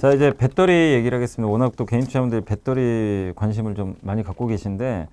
자, 이제 배터리 얘기를 하겠습니다. 워낙 또 개인 투자자분들이 배터리 관심을 좀 많이 갖고 계신데,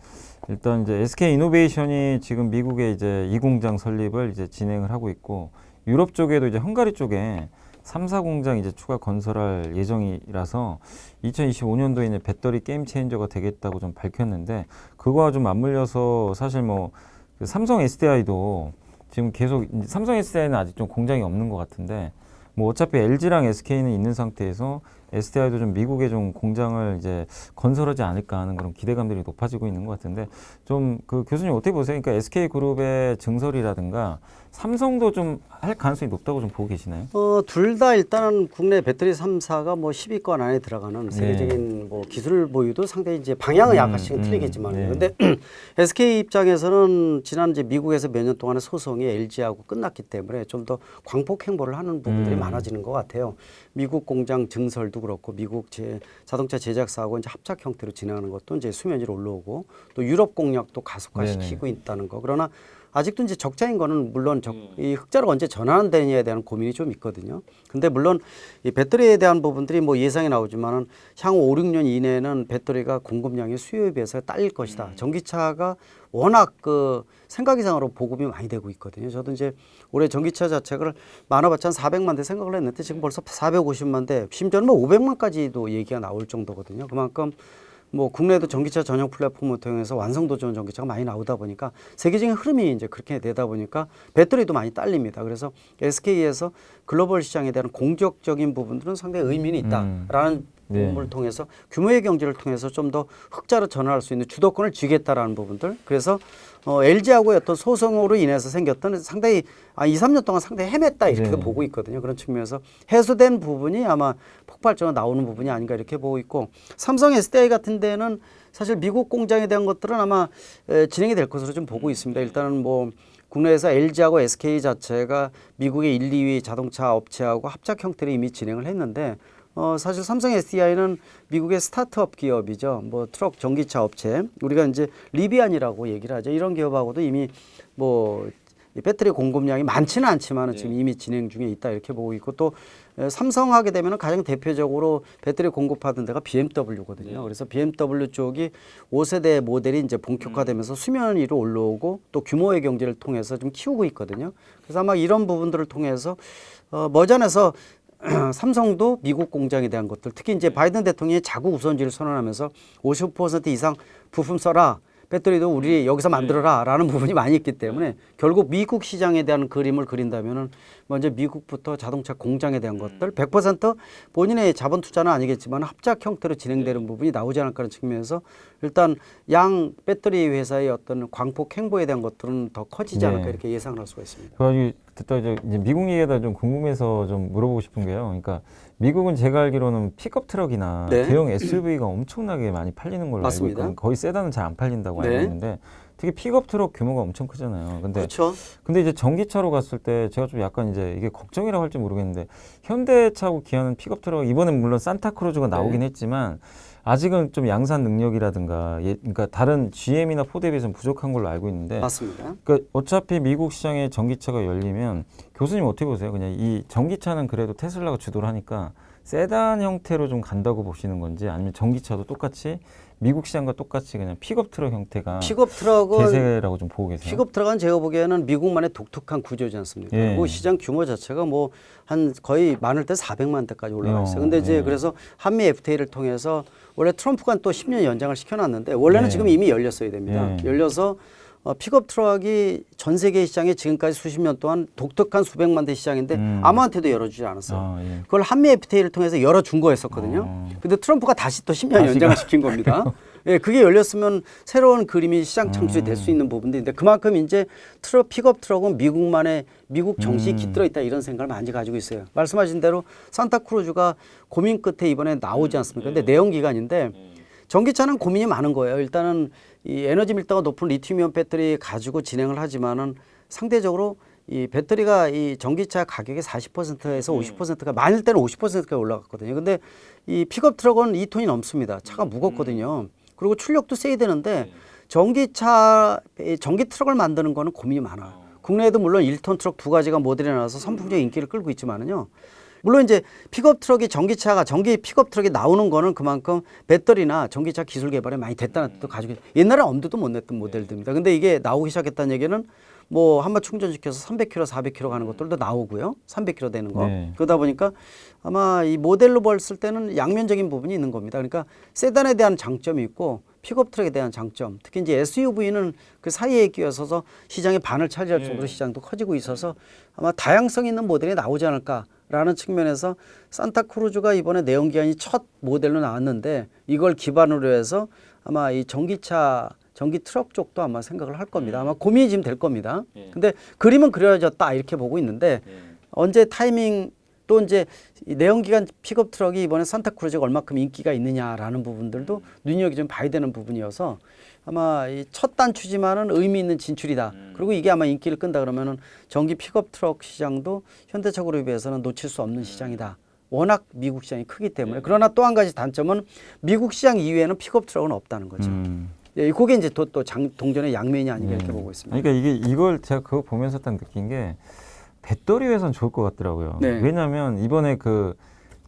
일단 이제 SK 이노베이션이 지금 미국에 이제 이 공장 설립을 이제 진행을 하고 있고, 유럽 쪽에도 이제 헝가리 쪽에 3사 공장 이제 추가 건설할 예정이라서 2025년도에 이제 배터리 게임 체인저가 되겠다고 좀 밝혔는데, 그거와 좀 맞물려서 사실 뭐 그 삼성 SDI도 지금 계속, 삼성 SDI는 아직 좀 공장이 없는 것 같은데, 뭐 어차피 LG랑 SK는 있는 상태에서 SDI도 좀 미국에 좀 공장을 이제 건설하지 않을까 하는 그런 기대감들이 높아지고 있는 것 같은데, 좀 그 교수님 어떻게 보세요? 그러니까 SK그룹의 증설이라든가 삼성도 좀 할 가능성이 높다고 좀 보고 계시나요? 둘 다 일단은 국내 배터리 3사가 뭐 10위권 안에 들어가는 세계적인 뭐 기술 보유도 상당히 이제 방향은 약간씩은 틀리겠지만, 근데 SK 입장에서는 지난 이제 미국에서 몇 년 동안의 소송이 LG하고 끝났기 때문에 좀 더 광폭 행보를 하는 부분들이 많아지는 것 같아요. 미국 공장 증설도 그렇고 미국 자동차 제작사하고 이제 합작 형태로 진행하는 것도 이제 수면 위로 올라오고, 또 유럽 공략도 가속화시키고 있다는 거. 그러나 아직도 이제 적자인 거는 물론 이 흑자로 언제 전환되느냐에 대한 고민이 좀 있거든요. 근데 물론 이 배터리에 대한 부분들이 뭐 예상이 나오지만은 향후 5, 6년 이내에는 배터리가 공급량이 수요에 비해서 딸릴 것이다. 전기차가 워낙 그 생각 이상으로 보급이 많이 되고 있거든요. 저도 이제 올해 전기차 자체를 많아봤자 한 400만 대 생각을 했는데 지금 벌써 450만 대, 심지어는 뭐 500만까지도 얘기가 나올 정도거든요. 그만큼 뭐 국내에도 전기차 전용 플랫폼을 통해서 완성도 좋은 전기차가 많이 나오다 보니까 세계적인 흐름이 이제 그렇게 되다 보니까 배터리도 많이 딸립니다. 그래서 SK에서 글로벌 시장에 대한 공격적인 부분들은 상당히 의미는 있다라는 부분을 통해서 규모의 경제를 통해서 좀 더 흑자로 전환할 수 있는 주도권을 쥐겠다라는 부분들. 그래서 LG하고의 어떤 소송으로 인해서 생겼던 상당히 2, 3년 동안 상당히 헤맸다 이렇게도 보고 있거든요. 그런 측면에서 해소된 부분이 아마 폭발적으로 나오는 부분이 아닌가 이렇게 보고 있고, 삼성 SDI 같은 데는 사실 미국 공장에 대한 것들은 아마 진행이 될 것으로 좀 보고 있습니다. 일단은 뭐 국내에서 LG하고 SK 자체가 미국의 1, 2위 자동차 업체하고 합작 형태로 이미 진행을 했는데, 사실 삼성 SDI는 미국의 스타트업 기업이죠. 뭐 트럭 전기차 업체, 우리가 이제 리비안이라고 얘기를 하죠. 이런 기업하고도 이미 뭐 이 배터리 공급량이 많지는 않지만 지금 이미 진행 중에 있다 이렇게 보고 있고, 또 삼성 하게 되면 가장 대표적으로 배터리 공급하던 데가 BMW거든요. 그래서 BMW 쪽이 5세대 모델이 이제 본격화되면서 수면 위로 올라오고 또 규모의 경제를 통해서 좀 키우고 있거든요. 그래서 아마 이런 부분들을 통해서 머지않아서 삼성도 미국 공장에 대한 것들, 특히 이제 바이든 대통령이 자국 우선주의를 선언하면서 50% 이상 부품 써라, 배터리도 우리 여기서 만들어라 라는 부분이 많이 있기 때문에 결국 미국 시장에 대한 그림을 그린다면은 먼저 미국부터 자동차 공장에 대한 것들 100% 본인의 자본 투자는 아니겠지만 합작 형태로 진행되는 부분이 나오지 않을까 하는 측면에서 일단 양 배터리 회사의 어떤 광폭 행보에 대한 것들은 더 커지지 않을까 이렇게 예상을 할 수가 있습니다. 그래가지고 듣다 이제 미국 얘기에다 좀 궁금해서 좀 물어보고 싶은 게요. 그러니까 미국은 제가 알기로는 픽업 트럭이나 대형 SUV가 엄청나게 많이 팔리는 걸로 알고 있거든요. 거의 세단은 잘 안 팔린다고 알고 있는데, 특히 픽업 트럭 규모가 엄청 크잖아요. 근데 이제 전기차로 갔을 때 제가 좀 약간 이제 이게 걱정이라고 할지 모르겠는데, 현대차하고 기아는 픽업 트럭, 이번엔 물론 산타크루즈가 나오긴 했지만 아직은 좀 양산 능력이라든가 그러니까 다른 GM이나 포드에 비해서는 부족한 걸로 알고 있는데, 맞습니다. 그러니까 어차피 미국 시장에 전기차가 열리면 교수님 어떻게 보세요? 그냥 이 전기차는 그래도 테슬라가 주도를 하니까 세단 형태로 좀 간다고 보시는 건지, 아니면 전기차도 똑같이 미국 시장과 똑같이 그냥 픽업 트럭 형태가 대세라고 좀 보고 계세요? 픽업 트럭은 제가 보기에는 미국만의 독특한 구조지 않습니까? 그 시장 규모 자체가 뭐 한 거의 많을 때 400만 대까지 올라가 있어요. 근데 이제 그래서 한미 FTA를 통해서 원래 트럼프가 또 10년 연장을 시켜놨는데, 원래는 지금 이미 열렸어야 됩니다. 열려서 픽업 트럭이 전 세계 시장에 지금까지 수십 년 동안 독특한 수백만 대 시장인데 아무한테도 열어주지 않았어요. 그걸 한미 FTA를 통해서 열어준 거였었거든요. 근데 트럼프가 다시 또 10년 연장을 시킨 겁니다. 예, 그게 열렸으면 새로운 그림이 시장 창출이 될 수 있는 부분인데, 그만큼 이제 픽업 트럭은 미국 정신이 깃들어 있다 이런 생각을 많이 가지고 있어요. 말씀하신 대로 산타크루즈가 고민 끝에 이번에 나오지 않습니까? 근데 내연기관인데 전기차는 고민이 많은 거예요. 일단은 이 에너지 밀도가 높은 리튬이온 배터리 가지고 진행을 하지만은 상대적으로 이 배터리가 이 전기차 가격의 40%에서 50%가 많을 때는 50%까지 올라갔거든요. 근데 이 픽업 트럭은 2톤이 넘습니다. 차가 무겁거든요. 그리고 출력도 세야 되는데 전기 트럭을 만드는 거는 고민이 많아요. 국내에도 물론 1톤 트럭 두 가지가 모델이 나와서 선풍적 인기를 끌고 있지만은요. 물론 이제 픽업 트럭이 전기 픽업 트럭이 나오는 거는 그만큼 배터리나 전기차 기술 개발에 많이 됐다는 뜻도 가지고 옛날에 엄두도 못 냈던 모델들입니다. 근데 이게 나오기 시작했다는 얘기는 뭐 한번 충전시켜서 300km, 400km 가는 것들도 나오고요. 300km 되는 거. 네. 그러다 보니까 아마 이 모델로 봤을 때는 양면적인 부분이 있는 겁니다. 그러니까 세단에 대한 장점이 있고 픽업 트럭에 대한 장점, 특히 이제 SUV는 그 사이에 끼어서서 시장의 반을 차지할 정도로 시장도 커지고 있어서 아마 다양성 있는 모델이 나오지 않을까라는 측면에서 산타크루즈가 이번에 내연기관이 첫 모델로 나왔는데 이걸 기반으로 해서 아마 이 전기 트럭 쪽도 아마 생각을 할 겁니다. 아마 고민이 지금 될 겁니다. 근데 그림은 그려졌다 이렇게 보고 있는데 언제 타이밍 또 이제 이 내연기관 픽업 트럭이 이번에 산타크루즈가 얼마큼 인기가 있느냐라는 부분들도 눈여겨 좀 봐야 되는 부분이어서 아마 이 첫 단추지만은 의미 있는 진출이다. 그리고 이게 아마 인기를 끈다 그러면은 전기 픽업 트럭 시장도 현대차 그룹에 비해서는 놓칠 수 없는 시장이다. 워낙 미국 시장이 크기 때문에. 그러나 또 한 가지 단점은 미국 시장 이외에는 픽업 트럭은 없다는 거죠. 예, 그게 이제 또 동전의 양면이 아닌가 이렇게 보고 있습니다. 그러니까 이걸 제가 그거 보면서 딱 느낀 게 배터리에선 좋을 것 같더라고요. 네. 왜냐하면 이번에 그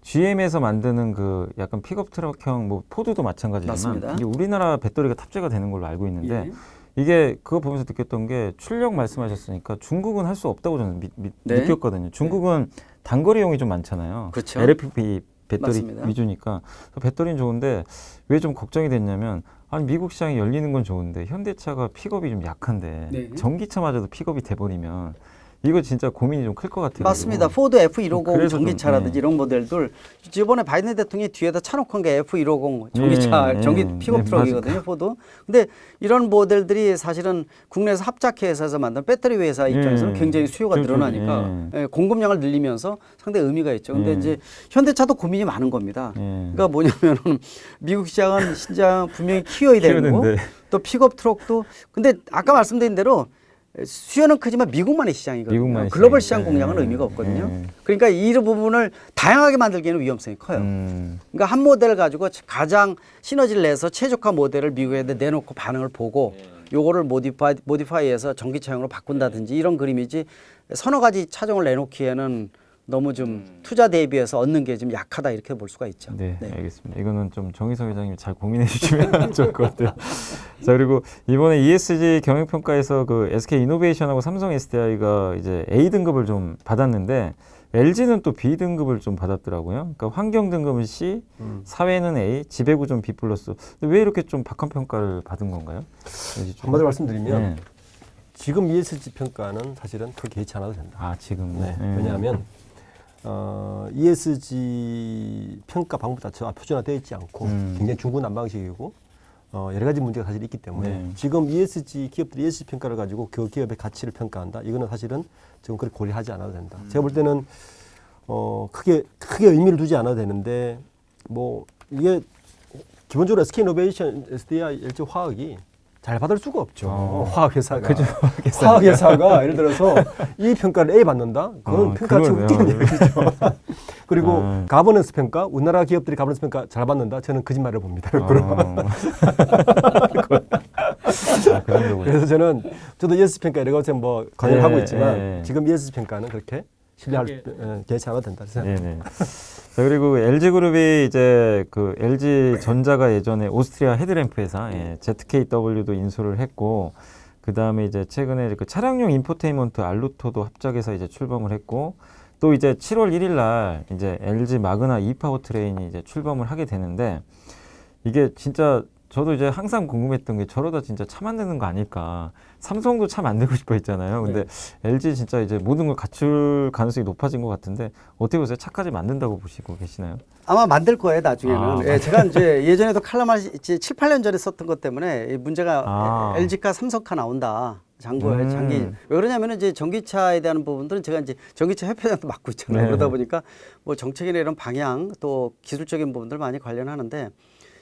GM에서 만드는 그 약간 픽업 트럭형 뭐 포드도 마찬가지지만 맞습니다. 이게 우리나라 배터리가 탑재가 되는 걸로 알고 있는데 예. 이게 그거 보면서 느꼈던 게 출력 말씀하셨으니까 중국은 할 수 없다고 저는 네. 느꼈거든요. 중국은 단거리용이 좀 많잖아요. 그렇죠. LFP 배터리 맞습니다. 위주니까 배터리는 좋은데 왜 좀 걱정이 됐냐면 아니 미국 시장이 열리는 건 좋은데 현대차가 픽업이 좀 약한데 네. 전기차마저도 픽업이 돼버리면 이거 진짜 고민이 좀 클 것 같아요. 맞습니다. 포드 F150 그래서 전기차라든지 좀, 이런 모델들 이번에 바이든 대통령이 뒤에다 차놓고 한 게 F150 전기차 전기 픽업 트럭이거든요. 포드. 근데 이런 모델들이 사실은 국내에서 합작회사에서 만든 배터리 회사 입장에서는 굉장히 수요가 늘어나니까 공급량을 늘리면서 상당히 의미가 있죠. 근데 이제 현대차도 고민이 많은 겁니다. 그러니까 뭐냐면은 미국 시장은 신장 분명히 키워야 되고 또 픽업 트럭도 근데 아까 말씀드린 대로 수요는 크지만 미국만의 시장이거든요. 미국만의 글로벌 시장이니까. 시장 공략은 의미가 없거든요. 그러니까 이 부분을 다양하게 만들기에는 위험성이 커요. 그러니까 한 모델을 가지고 가장 시너지를 내서 최적화 모델을 미국에 내놓고 반응을 보고 요거를 모디파이해서 전기차용으로 바꾼다든지 이런 그림이지 서너 가지 차종을 내놓기에는 너무 좀 투자 대비해서 얻는 게 좀 약하다 이렇게 볼 수가 있죠. 네, 알겠습니다. 이거는 좀 정희석 회장님이 잘 고민해 주시면 좋을 것 같아요. 자, 그리고 이번에 ESG 경영평가에서 그 SK 이노베이션하고 삼성 SDI가 이제 A 등급을 좀 받았는데 LG는 또 B 등급을 좀 받았더라고요. 그러니까 환경 등급은 C, 사회는 A, 지배구 좀 B 플러스. 왜 이렇게 좀 박한 평가를 받은 건가요? 한마디로 말씀드리면 네. 지금 ESG 평가는 사실은 크게 개의치 않아도 된다. 아, 지금. 네. 왜냐하면 ESG 평가 방법 자체가 표준화되어 있지 않고 굉장히 중구난방식이고 여러 가지 문제가 사실 있기 때문에 지금 ESG 기업들이 ESG 평가를 가지고 그 기업의 가치를 평가한다. 이거는 사실은 지금 그렇게 고려하지 않아도 된다. 제가 볼 때는 크게 의미를 두지 않아도 되는데 뭐 이게 기본적으로 SK이노베이션, SDI, LG 화학이 잘 받을 수가 없죠. 화학회사가. 그죠. 화학회사가 예를 들어서 이 평가를 A 받는다? 그건 평가가 좀 웃기는 얘기죠. 그리고 가버넌스 평가, 우리나라 기업들이 가버넌스 평가 잘 받는다? 저는 거짓말을 봅니다. 그래서 저도 ESG 평가 여러 가지 뭐 관여를 하고 있지만 지금 ESG 평가는 그렇게 신뢰할 개의치 않아도 된다 생각합니다. 자, 그리고 LG그룹이 이제 그 LG 전자가 예전에 오스트리아 헤드램프 회사 ZKW도 인수를 했고, 그 다음에 이제 최근에 그 차량용 인포테인먼트 알루토도 합작해서 이제 출범을 했고, 또 이제 7월 1일 날 이제 LG 마그나 이파워트레인이 이제 출범을 하게 되는데, 이게 진짜 저도 이제 항상 궁금했던 게 저러다 진짜 차 만드는 거 아닐까. 삼성도 차 만들고 싶어 했잖아요. 근데 LG 진짜 이제 모든 걸 갖출 가능성이 높아진 것 같은데 어떻게 보세요? 차까지 만든다고 보시고 계시나요? 아마 만들 거예요, 나중에는. 제가 이제 예전에도 칼럼을 7, 8년 전에 썼던 것 때문에 문제가 LG카 삼성카 나온다. 장기. 왜 그러냐면 이제 전기차에 대한 부분들은 제가 이제 전기차 협회장도 맡고 있잖아요. 그러다 보니까 뭐 정책이나 이런 방향 또 기술적인 부분들 많이 관련하는데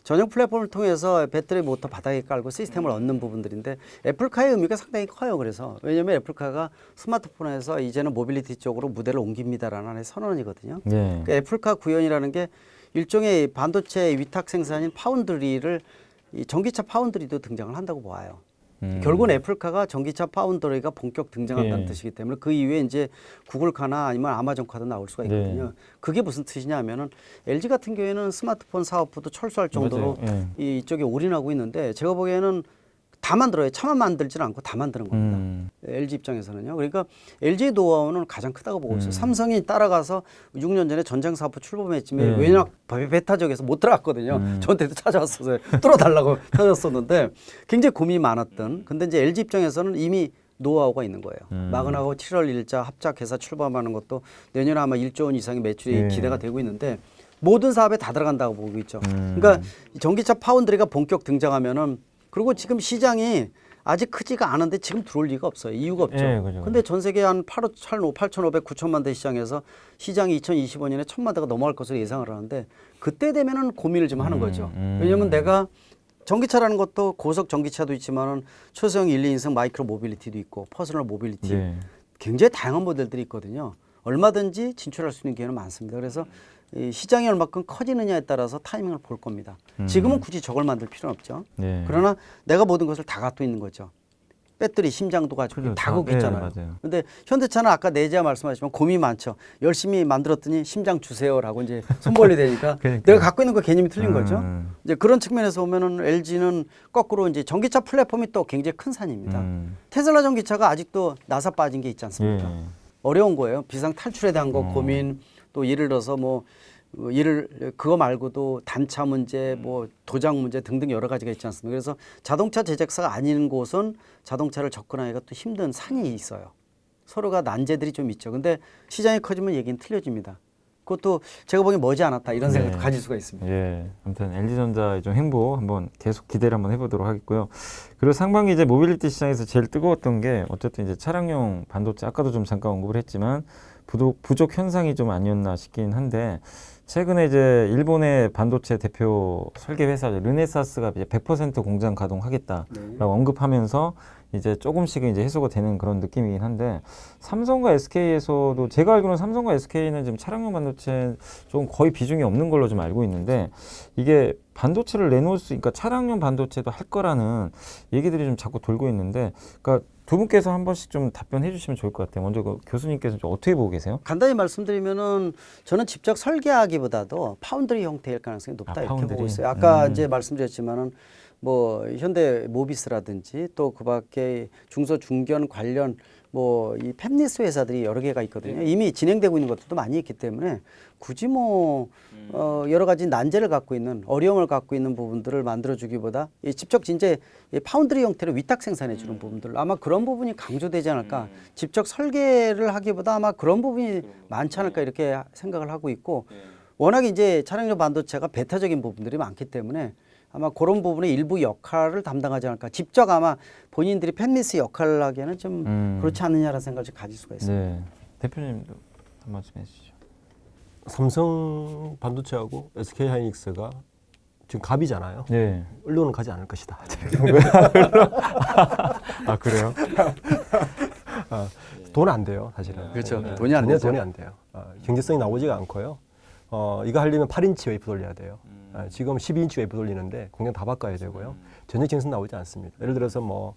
전용 플랫폼을 통해서 배터리 모터 바닥에 깔고 시스템을 얻는 부분들인데 애플카의 의미가 상당히 커요. 그래서 왜냐하면 애플카가 스마트폰에서 이제는 모빌리티 쪽으로 무대를 옮깁니다라는 하나의 선언이거든요. 그러니까 애플카 구현이라는 게 일종의 반도체 위탁 생산인 파운드리를 이 전기차 파운드리도 등장을 한다고 봐요. 결국은 애플카가 전기차 파운드리가 본격 등장한다는 예. 뜻이기 때문에 그 이후에 이제 구글카나 아니면 아마존카도 나올 수가 있거든요. 네. 그게 무슨 뜻이냐면은 LG 같은 경우에는 스마트폰 사업부도 철수할 정도로 맞아요. 예. 이쪽에 올인하고 있는데 제가 보기에는 다 만들어요. 차만 만들지는 않고 다 만드는 겁니다. LG 입장에서는요. 그러니까 LG의 노하우는 가장 크다고 보고 있어요. 삼성이 따라가서 6년 전에 전장 사업부 출범했지만 왜냐 베타 지역에서 못 들어갔거든요. 저한테도 찾아왔어요. 뚫어달라고 찾았었는데 굉장히 고민이 많았던. 근데 이제 LG 입장에서는 이미 노하우가 있는 거예요. 마그나하고 7월 1자 합작해서 출범하는 것도 내년에 아마 1조 원 이상의 매출이 예. 기대가 되고 있는데 모든 사업에 다 들어간다고 보고 있죠. 그러니까 전기차 파운드리가 본격 등장하면은 그리고 지금 시장이 아직 크지가 않은데 지금 들어올 리가 없어요. 이유가 없죠. 예, 그죠. 근데 전 세계 한 8,500, 9천만 대 시장에서 시장이 2025년에 1,000만 대가 넘어갈 것으로 예상을 하는데 그때 되면은 고민을 좀 하는 거죠. 왜냐면 내가 전기차라는 것도 고속 전기차도 있지만은 초소형 1, 2인승 마이크로 모빌리티도 있고 퍼스널 모빌리티 네. 굉장히 다양한 모델들이 있거든요. 얼마든지 진출할 수 있는 기회는 많습니다. 그래서 이 시장이 얼마큼 커지느냐에 따라서 타이밍을 볼 겁니다. 지금은 굳이 저걸 만들 필요는 없죠. 네. 그러나 내가 모든 것을 다 갖고 있는 거죠. 배터리, 심장도 가지고 그죠. 다 갖고 예, 있잖아요. 맞아요. 근데 현대차는 아까 내자 말씀하셨지만 고민이 많죠. 열심히 만들었더니 심장 주세요라고 이제 손벌리 되니까 그러니까. 내가 갖고 있는 거 개념이 틀린 거죠. 이제 그런 측면에서 보면은 LG는 거꾸로 이제 전기차 플랫폼이 또 굉장히 큰 산입니다. 테슬라 전기차가 아직도 나사 빠진 게 있지 않습니까? 예. 어려운 거예요. 비상 탈출에 대한 거 고민, 또 예를 들어서 뭐 그거 말고도 단차 문제, 뭐 도장 문제 등등 여러 가지가 있지 않습니까? 그래서 자동차 제작사가 아닌 곳은 자동차를 접근하기가 또 힘든 산이 있어요. 서로가 난제들이 좀 있죠. 근데 시장이 커지면 얘기는 틀려집니다. 그것도 제가 보기엔 머지않았다 이런 생각도 가질 수가 있습니다. 예. 아무튼 LG전자의 좀 행보 한번 계속 기대를 한번 해보도록 하겠고요. 그리고 상반기 이제 모빌리티 시장에서 제일 뜨거웠던 게 어쨌든 이제 차량용 반도체 아까도 좀 잠깐 언급을 했지만 부족 현상이 좀 아니었나 싶긴 한데 최근에 이제 일본의 반도체 대표 설계 회사 르네사스가 이제 100% 공장 가동하겠다라고 언급하면서 이제 조금씩은 이제 해소가 되는 그런 느낌이긴 한데 삼성과 SK에서도 제가 알기로는 삼성과 SK는 지금 차량용 반도체 좀 거의 비중이 없는 걸로 좀 알고 있는데 이게 반도체를 내놓을 수, 그러니까 차량용 반도체도 할 거라는 얘기들이 좀 자꾸 돌고 있는데, 그러니까 두 분께서 한 번씩 좀 답변해 주시면 좋을 것 같아요. 먼저 그 교수님께서 좀 어떻게 보고 계세요? 간단히 말씀드리면은 저는 직접 설계하기보다도 파운드리 형태일 가능성이 높다 이렇게 파운드리. 보고 있어요. 아까 이제 말씀드렸지만은 뭐 현대 모비스라든지 또 그밖에 중소 중견 관련 뭐 이 팹리스 회사들이 여러 개가 있거든요. 이미 진행되고 있는 것들도 많이 있기 때문에 굳이 뭐 여러 가지 난제를 갖고 있는 어려움을 갖고 있는 부분들을 만들어주기보다 이 직접 진짜 이 파운드리 형태로 위탁 생산해 주는 부분들 아마 그런 부분이 강조되지 않을까. 직접 설계를 하기보다 아마 그런 부분이 많지 않을까 이렇게 생각을 하고 있고 워낙 이제 차량용 반도체가 배타적인 부분들이 많기 때문에 아마 그런 부분의 일부 역할을 담당하지 않을까. 직접 아마 본인들이 팹리스 역할을 하기에는 좀 그렇지 않느냐라는 생각을 좀 가질 수가 있습니다. 네. 대표님도 한 말씀 해주시죠. 삼성 반도체하고 SK 하이닉스가 지금 갑이잖아요. 네. 언론은 가지 않을 것이다. 아 그래요? 돈 안 돼요, 사실은. 그렇죠. 네. 돈이 안 되죠. 돈이 안 돼요. 경제성이 나오지가 않고요. 이거 하려면 8인치 웨이프 돌려야 돼요. 지금 12인치 웨이프 돌리는데 공장 다 바꿔야 되고요. 전혀 경선 나오지 않습니다. 예를 들어서 뭐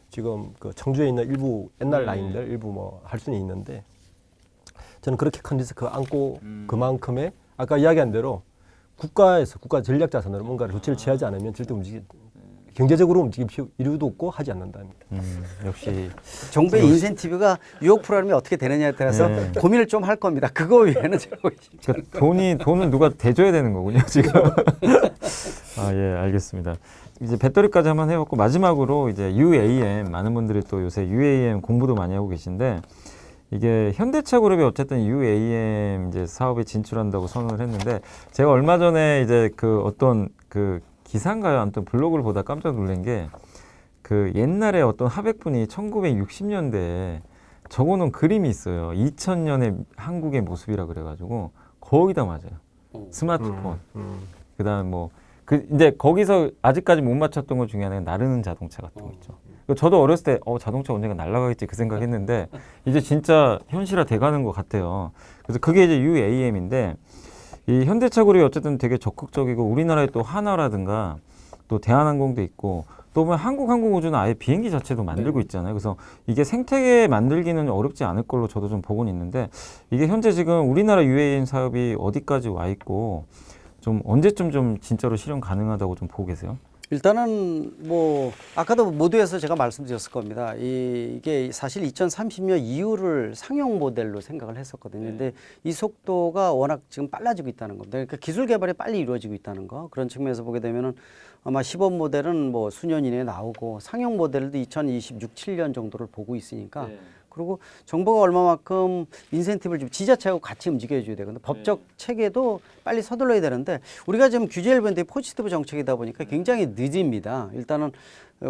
지금 그 청주에 있는 일부 옛날 라인들 일부 뭐 할 수는 있는데 저는 그렇게 큰 리스크 안고 그만큼의 아까 이야기한 대로 국가에서 국가 전략 자산으로 뭔가를 조치를 취하지 않으면 절대 경제적으로 움직일 이유도 없고 하지 않는답니다. 역시 정부의 인센티브가 유혹 프로그램이 어떻게 되느냐에 따라서 네. 고민을 좀 할 겁니다. 그거 외에는 제가 보기 쉽지 않아요. 그러니까 돈은 누가 대줘야 되는 거군요 지금. 아 예, 알겠습니다. 이제 배터리까지 한번 해봤고 마지막으로 이제 UAM 많은 분들이 또 요새 UAM 공부도 많이 하고 계신데 이게 현대차 그룹이 어쨌든 UAM 이제 사업에 진출한다고 선언을 했는데 제가 얼마 전에 이제 그 어떤 그 기사인가요? 아무튼 블로그를 보다 깜짝 놀란 게 그 옛날에 어떤 하백분이 1960년대에 적어놓은 그림이 있어요. 2000년의 한국의 모습이라 그래가지고 거기다 맞아요. 스마트폰. 그다음 뭐 이제 거기서 아직까지 못 맞췄던 것 중에 하나는 나르는 자동차 같은 거 있죠. 저도 어렸을 때 자동차 언젠가 날아가겠지 그 생각했는데 이제 진짜 현실화 돼가는 것 같아요. 그래서 그게 이제 UAM인데 이 현대차 그룹이 어쨌든 되게 적극적이고 우리나라의 또 하나라든가 또 대한항공도 있고 또 보면 한국항공우주는 아예 비행기 자체도 만들고 있잖아요. 그래서 이게 생태계 만들기는 어렵지 않을 걸로 저도 좀 보고는 있는데 이게 현재 지금 우리나라 UAM 사업이 어디까지 와 있고 좀 언제쯤 좀 진짜로 실현 가능하다고 좀 보고 계세요? 일단은 뭐 아까도 모두에서 제가 말씀드렸을 겁니다. 이게 사실 2030년 이후를 상용 모델로 생각을 했었거든요. 근데 이 속도가 워낙 지금 빨라지고 있다는 겁니다. 그러니까 기술 개발이 빨리 이루어지고 있다는 거. 그런 측면에서 보게 되면은 아마 시범 모델은 뭐 수년 이내에 나오고 상용 모델도 2026, 7년 정도를 보고 있으니까 그리고 정부가 얼마만큼 인센티브를 좀 지자체하고 같이 움직여줘야 되거든요. 법적 체계도 빨리 서둘러야 되는데 우리가 지금 규제를 보는데 포지티브 정책이다 보니까 굉장히 늦습니다. 일단은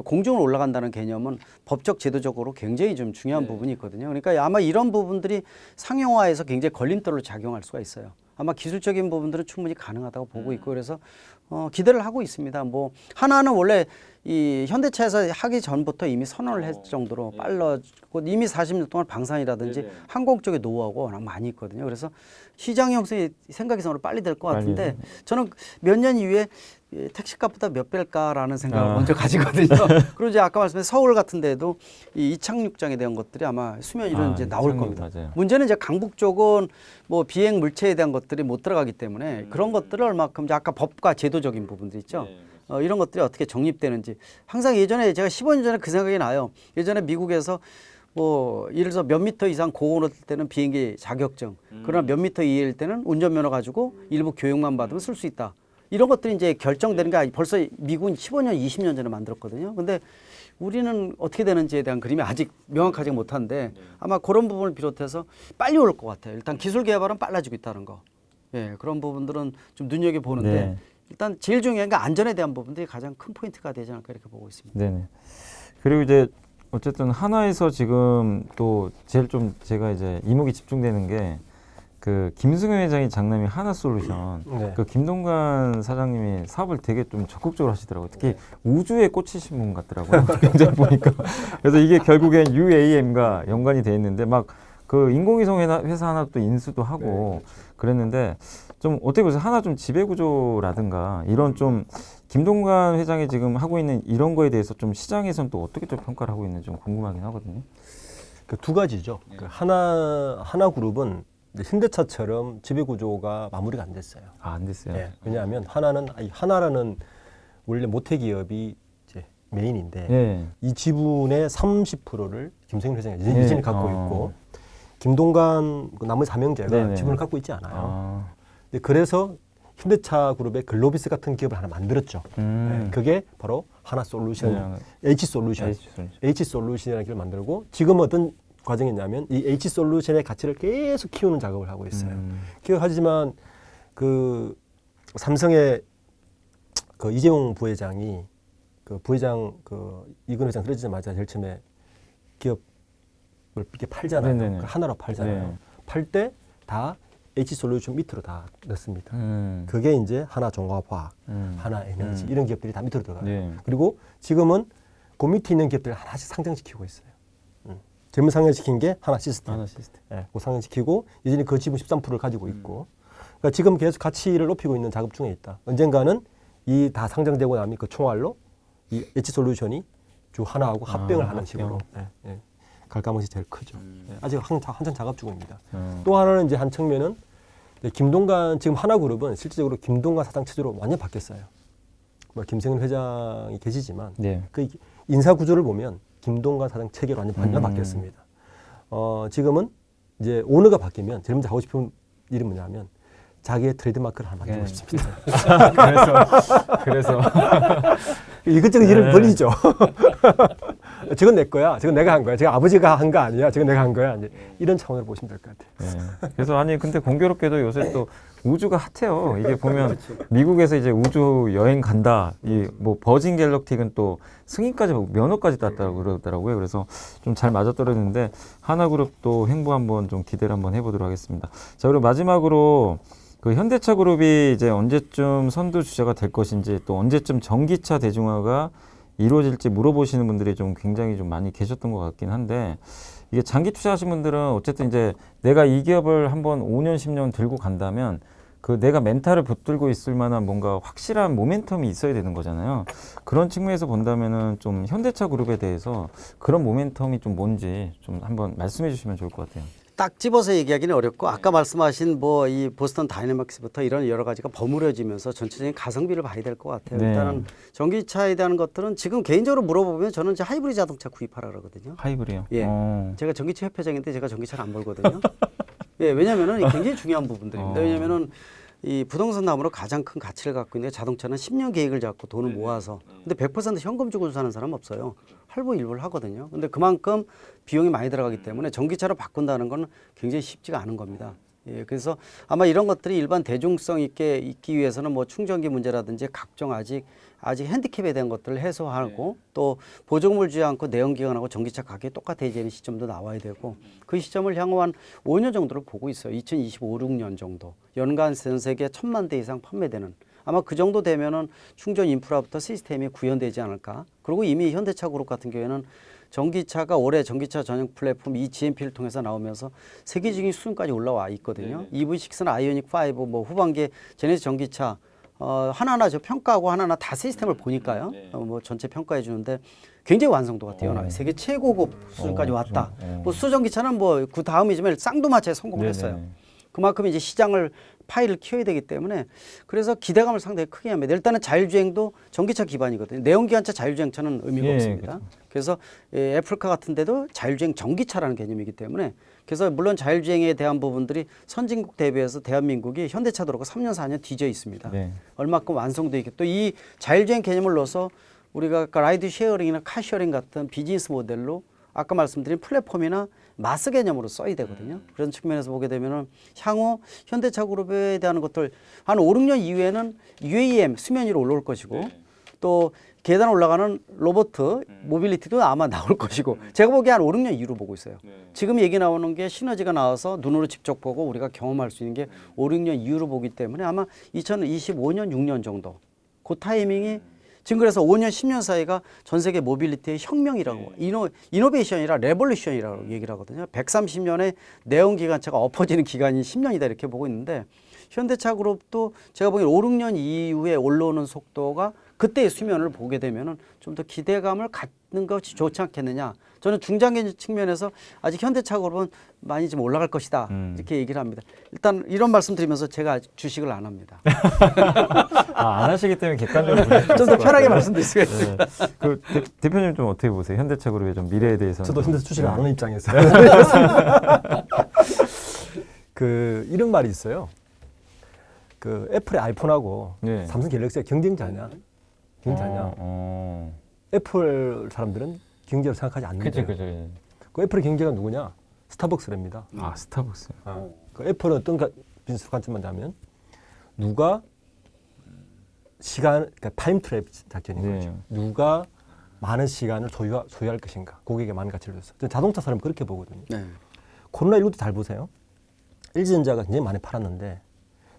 공중을 올라간다는 개념은 법적 제도적으로 굉장히 좀 중요한 부분이 있거든요. 그러니까 아마 이런 부분들이 상용화에서 굉장히 걸림돌로 작용할 수가 있어요. 아마 기술적인 부분들은 충분히 가능하다고 보고 있고 그래서 기대를 하고 있습니다. 뭐 하나는 원래 이 현대차에서 하기 전부터 이미 선언을 했을 정도로 빨라지고 이미 40년 동안 방산이라든지 항공 쪽에 노하우가 워낙 많이 있거든요. 그래서 시장 형성이 생각이상으로 빨리 될 것 같은데 저는 몇 년 이후에 택시값보다 몇 배일까라는 생각을 먼저 가지거든요. 그리고 이제 아까 말씀드린 서울 같은 데도 이 이착륙장에 대한 것들이 아마 수면 이런 이제 나올 겁니다. 맞아요. 문제는 이제 강북 쪽은 뭐 비행 물체에 대한 것들이 못 들어가기 때문에 그런 것들을 얼마큼 이제 아까 법과 제도적인 부분들 있죠. 이런 것들이 어떻게 정립되는지 항상 예전에 제가 15년 전에 그 생각이 나요. 예전에 미국에서 뭐 예를 들어서 몇 미터 이상 고온을 뜰 때는 비행기 자격증, 그러나 몇 미터 이하일 때는 운전면허 가지고 일부 교육만 받으면 쓸 수 있다. 이런 것들이 이제 결정되는 게 벌써 미국은 15년, 20년 전에 만들었거든요. 근데 우리는 어떻게 되는지에 대한 그림이 아직 명확하지 못한데 아마 그런 부분을 비롯해서 빨리 올 것 같아요. 일단 기술 개발은 빨라지고 있다는 거. 예, 그런 부분들은 좀 눈여겨보는데 네. 일단 제일 중요한 게 안전에 대한 부분들이 가장 큰 포인트가 되지 않을까 이렇게 보고 있습니다. 네네. 그리고 이제 어쨌든 하나에서 지금 또 제일 좀 제가 이제 이목이 집중되는 게 그 김승현 회장이 장남이 하나솔루션 네. 그 김동관 사장님이 사업을 되게 좀 적극적으로 하시더라고요. 특히 우주에 꽂히신 분 같더라고요. 굉장히 보니까. 그래서 이게 결국엔 UAM과 연관이 돼 있는데 막 그 인공위성 회사 하나 또 인수도 하고 그랬는데 좀 어떻게 보세요? 하나 좀 지배구조라든가 이런 좀 김동관 회장이 지금 하고 있는 이런 거에 대해서 좀 시장에서는 또 어떻게 좀 평가를 하고 있는지 좀 궁금하긴 하거든요. 그 두 가지죠. 그 하나그룹은 이제 현대차처럼 지배구조가 마무리가 안 됐어요. 아, 안 됐어요. 예, 왜냐하면 하나라는 원래 모태기업이 이제 메인인데 예. 이 지분의 30%를 김승현 회장이 네. 여전히 갖고 있고 김동관 그 나머지 4명제가 네네. 지분을 갖고 있지 않아요. 아, 근데 그래서 현대차 그룹의 글로비스 같은 기업을 하나 만들었죠. 예, 그게 바로 하나솔루션, H솔루션, H솔루션이라는 기업을 만들고 지금 어떤 과정이냐면 이 H솔루션의 가치를 계속 키우는 작업을 하고 있어요. 하지만 그 삼성의 그 이재용 부회장이 그 부회장 그 이근 회장 떨어지자마자 제일 처음에 기업을 이렇게 팔잖아요. 네네네. 그 하나로 팔잖아요. 네. 팔 때 다 H솔루션 밑으로 다 넣습니다. 그게 그게 이제 하나종합화학, 하나에너지 이런 기업들이 다 밑으로 들어가요. 네. 그리고 지금은 그 밑에 있는 기업들을 하나씩 상장시키고 있어요. 젊은 상장시킨 게 하나 시스템. 하나 시스템. 예, 그 상장시키고 여전히 그 지분 13%를 가지고 있고. 그러니까 지금 계속 가치를 높이고 있는 작업 중에 있다. 언젠가는 이 다 상장되고 나면 그 총알로 이 H솔루션이 주 하나하고 합병을 하는 합병. 식으로 갈 가능성이 제일 크죠. 예, 아직 한참 작업 중입니다. 또 하나는 이제 한 측면은 김동관 지금 하나그룹은 실질적으로 김동관 사장 체제로 완전 바뀌었어요. 뭐 김승현 회장이 계시지만 네. 그 인사 구조를 보면 김동관 사장 체계로 완전 바뀌었습니다. 지금은 이제 오너가 바뀌면 제일 먼저 하고 싶은 일이 뭐냐면 자기의 트레이드마크를 하나 만들고 싶습니다. 그래서 이것저것 일을 벌리죠. 저건 내 거야. 저건 내가 한 거야. 저건 아버지가 한 거 아니야. 저건 내가 한 거야. 이제 이런 차원으로 보시면 될 것 같아요. 네. 그래서 아니 근데 공교롭게도 요새 또 우주가 핫해요. 이게 보면 미국에서 이제 우주 여행 간다. 이 뭐 버진 갤럭틱은 또 승인까지 면허까지 땄다고 그러더라고요. 그래서 좀 잘 맞아떨어지는데 하나그룹도 횡보 한번 좀 기대를 한번 해보도록 하겠습니다. 자 그리고 마지막으로 그 현대차 그룹이 이제 언제쯤 선두 주자가 될 것인지 또 언제쯤 전기차 대중화가 이루어질지 물어보시는 분들이 좀 굉장히 좀 많이 계셨던 것 같긴 한데 이게 장기 투자하신 분들은 어쨌든 이제 내가 이 기업을 한번 5년, 10년 들고 간다면 그 내가 멘탈을 붙들고 있을 만한 뭔가 확실한 모멘텀이 있어야 되는 거잖아요. 그런 측면에서 본다면은 좀 현대차 그룹에 대해서 그런 모멘텀이 좀 뭔지 좀 한번 말씀해 주시면 좋을 것 같아요. 딱 집어서 얘기하기는 어렵고 아까 말씀하신 뭐 이 보스턴 다이내믹스부터 이런 여러 가지가 버무려지면서 전체적인 가성비를 봐야 될 것 같아요. 네. 일단은 전기차에 대한 것들은 지금 개인적으로 물어보면 저는 이제 하이브리드 자동차 구입하라 그러거든요. 하이브리요? 예. 제가 전기차 협회장인데 제가 전기차를 안 벌거든요. 예, 왜냐면은 이게 굉장히 중요한 부분들입니다. 왜냐면은 이 부동산 나무로 가장 큰 가치를 갖고 있는데 자동차는 10년 계획을 잡고 돈을 모아서 근데 100% 현금 주고 사는 사람 없어요. 할부 일부를 하거든요. 근데 그만큼 비용이 많이 들어가기 때문에 전기차로 바꾼다는 건 굉장히 쉽지가 않은 겁니다. 예, 그래서 아마 이런 것들이 일반 대중성 있게 있기 위해서는 뭐 충전기 문제라든지 각종 아직 핸디캡에 대한 것들을 해소하고 또 보조금을 주지 않고 내연기관하고 전기차 가격이 똑같아지는 시점도 나와야 되고 그 시점을 향후 한 5년 정도를 보고 있어요. 2025, 6년 정도. 연간 전 세계 1,000만 대 이상 판매되는 아마 그 정도 되면은 충전 인프라부터 시스템이 구현되지 않을까. 그리고 이미 현대차 그룹 같은 경우에는 전기차가 올해 전기차 전용 플랫폼 이 GMP를 통해서 나오면서 세계적인 수준까지 올라와 있거든요. EV6나 아이오닉 5, 뭐 후반기에 제네시스 전기차 하나하나 저 평가하고 하나하나 다 시스템을 보니까요. 뭐 전체 평가해 주는데 굉장히 완성도가 뛰어나요. 세계 최고급 수준까지 왔다. 뭐 수전기차는 뭐 그 다음이지만 쌍두마차에 성공했어요. 그만큼 이제 시장을 파일을 키워야 되기 때문에 그래서 기대감을 상당히 크게 합니다. 일단은 자율주행도 전기차 기반이거든요. 내연기관차 자율주행차는 의미가 예, 없습니다. 그래서 애플카 같은 데도 자율주행 전기차라는 개념이기 때문에 그래서 물론 자율주행에 대한 부분들이 선진국 대비해서 대한민국이 현대차도 그렇고 3년 4년 뒤져 있습니다. 네. 얼마큼 완성되어 있게 또 이 자율주행 개념을 넣어서 우리가 아까 라이드 쉐어링이나 카쉐어링 같은 비즈니스 모델로 아까 말씀드린 플랫폼이나 마스 개념으로 써야 되거든요. 그런 측면에서 보게 되면은 향후 현대차 그룹에 대한 것들 한 5, 6년 이후에는 UAM 수면 위로 올라올 것이고 또 계단 올라가는 로봇 모빌리티도 아마 나올 것이고 제가 보기에 한 5, 6년 이후로 보고 있어요. 지금 얘기 나오는 게 시너지가 나와서 눈으로 직접 보고 우리가 경험할 수 있는 게 5, 6년 이후로 보기 때문에 아마 2025년, 6년 정도 그 타이밍이 지금 그래서 5년, 10년 사이가 전 세계 모빌리티의 혁명이라고 이노베이션이라 레볼루션이라고 얘기를 하거든요. 130년의 내연기관차가 엎어지는 기간이 10년이다 이렇게 보고 있는데 현대차 그룹도 제가 보기엔 5, 6년 이후에 올라오는 속도가 그때의 수면을 보게 되면은 좀 더 기대감을 갖는 것이 좋지 않겠느냐. 저는 중장기 측면에서 아직 현대차 그룹은 많이 좀 올라갈 것이다 이렇게 얘기를 합니다. 일단 이런 말씀드리면서 제가 아직 주식을 안 합니다. 안 하시기 때문에 객관적으로 보실 수 좀 있을 더 것 편하게 같아요. 말씀드릴 수가 있습니다. 그 대표님 좀 어떻게 보세요? 현대차 그룹의 좀 미래에 대해서. 저도 현대차 주식을 안 하는 입장에서 그 이런 말이 있어요. 그 애플의 아이폰하고 네. 삼성 갤럭시가 경쟁자냐? 애플 사람들은 경쟁을 생각하지 않는데 그죠. 그 애플의 경쟁가 누구냐? 스타벅스랍니다. 아 스타벅스. 그 애플은 어떤 비즈니스 관점만 하면 누가 시간, 그러니까 타임 트랩 작전인 네. 거죠. 누가 많은 시간을 소유할 것인가, 고객에게 많은 가치를 줘서. 자동차 사람은 그렇게 보거든요. 네. 코로나19도 잘 보세요. LG전자가 굉장히 많이 팔았는데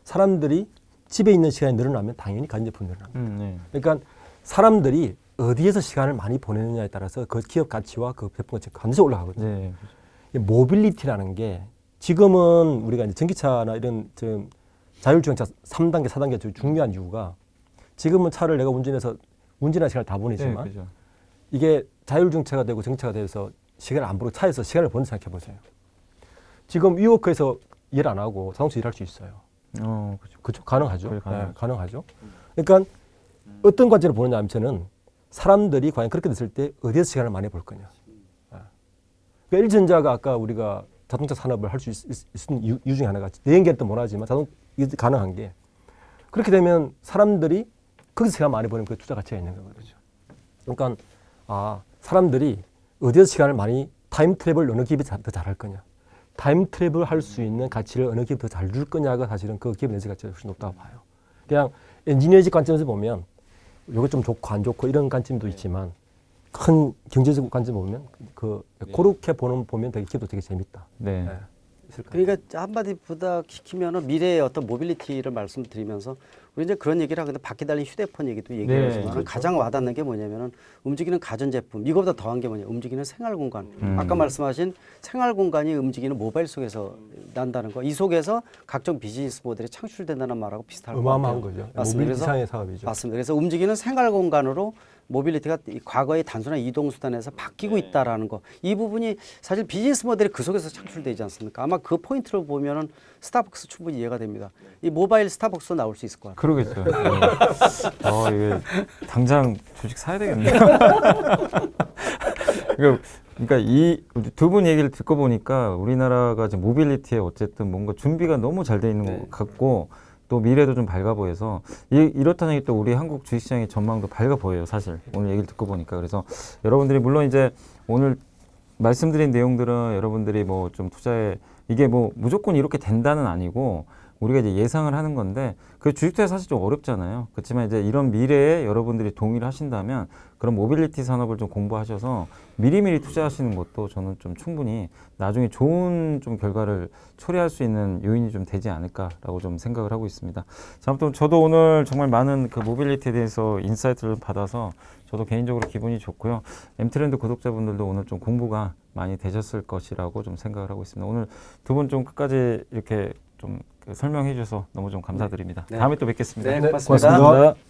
사람들이 집에 있는 시간이 늘어나면 당연히 가전제품이 늘어납니다. 네. 그러니까 사람들이 어디에서 시간을 많이 보내느냐에 따라서 그 기업 가치와 그 제품 가치가 반드시 올라가거든요. 네. 이 모빌리티라는 게 지금은 우리가 이제 전기차나 이런 좀 자율주행차 3단계, 4단계 가 중요한 이유가 지금은 차를 내가 운전해서 운전한 시간을 다 보내지만 네, 그죠. 이게 자율주행차가 되고 전기차가 돼서 시간을 안 보고 차에서 시간을 보는 생각해 보세요. 지금 위워크에서 일 안 하고 자동차 일할 수 있어요. 그죠. 그렇죠? 가능하죠. 그래, 가능하죠. 네, 가능하죠. 그러니까 어떤 관점으로 보느냐 하면 저는 사람들이 과연 그렇게 됐을 때 어디에서 시간을 많이 볼 거냐. 그러니까 LG전자가 아까 우리가 자동차 산업을 할 수 있는 이유 중에 하나가 내연기관도 못하지만 이게 가능한 게 그렇게 되면 사람들이 거기서 시간 많이 보내면 그 투자 가치가 있는 거거든요. 그러니까 사람들이 어디에서 시간을 많이 타임 트래블 어느 기업이 더 잘할 거냐. 타임 트래블 할 수 있는 가치를 어느 기업이 더 잘 줄 거냐가 사실은 그 기업의 내재 가치가 훨씬 높다고 봐요. 그냥 엔지니어직 관점에서 보면 이거 좀 좋고 안 좋고 이런 관점도 있지만 큰 경제적 관점 보면 그렇게 보면 되게 기업도 되게 재밌다. 네. 있을까요? 그러니까 한마디 부탁시키면은 미래의 어떤 모빌리티를 말씀드리면서 우리 이제 그런 얘기를 하는데 바퀴 달린 휴대폰 얘기도 얘기를 하지만 그렇죠. 가장 와닿는 게 뭐냐면은 움직이는 가전제품 이거보다 더한 게 뭐냐 움직이는 생활공간 아까 말씀하신 생활공간이 움직이는 모바일 속에서 난다는 거 이 속에서 각종 비즈니스 모델이 창출된다는 말하고 비슷할 것 같아요. 어마어마한 거죠. 맞습니다. 모빌리티 그래서 상의 사업이죠. 맞습니다. 그래서 움직이는 생활공간으로 모빌리티가 이 과거의 단순한 이동 수단에서 바뀌고 있다라는 거. 이 부분이 사실 비즈니스 모델이 그 속에서 창출되지 않습니까? 아마 그 포인트로 보면은 스타벅스 충분히 이해가 됩니다. 이 모바일 스타벅스 나올 수 있을 것 같아요. 그러겠죠. 이게 당장 주식 사야 되겠네요. 그러니까 이 두 분 얘기를 듣고 보니까 우리나라가 지금 모빌리티에 어쨌든 뭔가 준비가 너무 잘 돼 있는 것 같고 또 미래도 좀 밝아 보여서 이렇다는 게 또 우리 한국 주식시장의 전망도 밝아 보여요. 사실 오늘 얘기를 듣고 보니까 그래서 여러분들이 물론 이제 오늘 말씀드린 내용들은 여러분들이 뭐 좀 투자에 이게 뭐 무조건 이렇게 된다는 아니고 우리가 이제 예상을 하는 건데 그 주식 투자 사실 좀 어렵잖아요. 그렇지만 이제 이런 미래에 여러분들이 동의를 하신다면 그런 모빌리티 산업을 좀 공부하셔서 미리미리 투자하시는 것도 저는 좀 충분히 나중에 좋은 좀 결과를 초래할 수 있는 요인이 좀 되지 않을까라고 좀 생각을 하고 있습니다. 자, 아무튼 저도 오늘 정말 많은 그 모빌리티에 대해서 인사이트를 받아서 저도 개인적으로 기분이 좋고요. 엠트렌드 구독자분들도 오늘 좀 공부가 많이 되셨을 것이라고 좀 생각을 하고 있습니다. 오늘 두 분 좀 끝까지 이렇게 좀 설명해 주셔서 너무 좀 감사드립니다. 네. 다음에 또 뵙겠습니다. 네, 고맙습니다. 고맙습니다.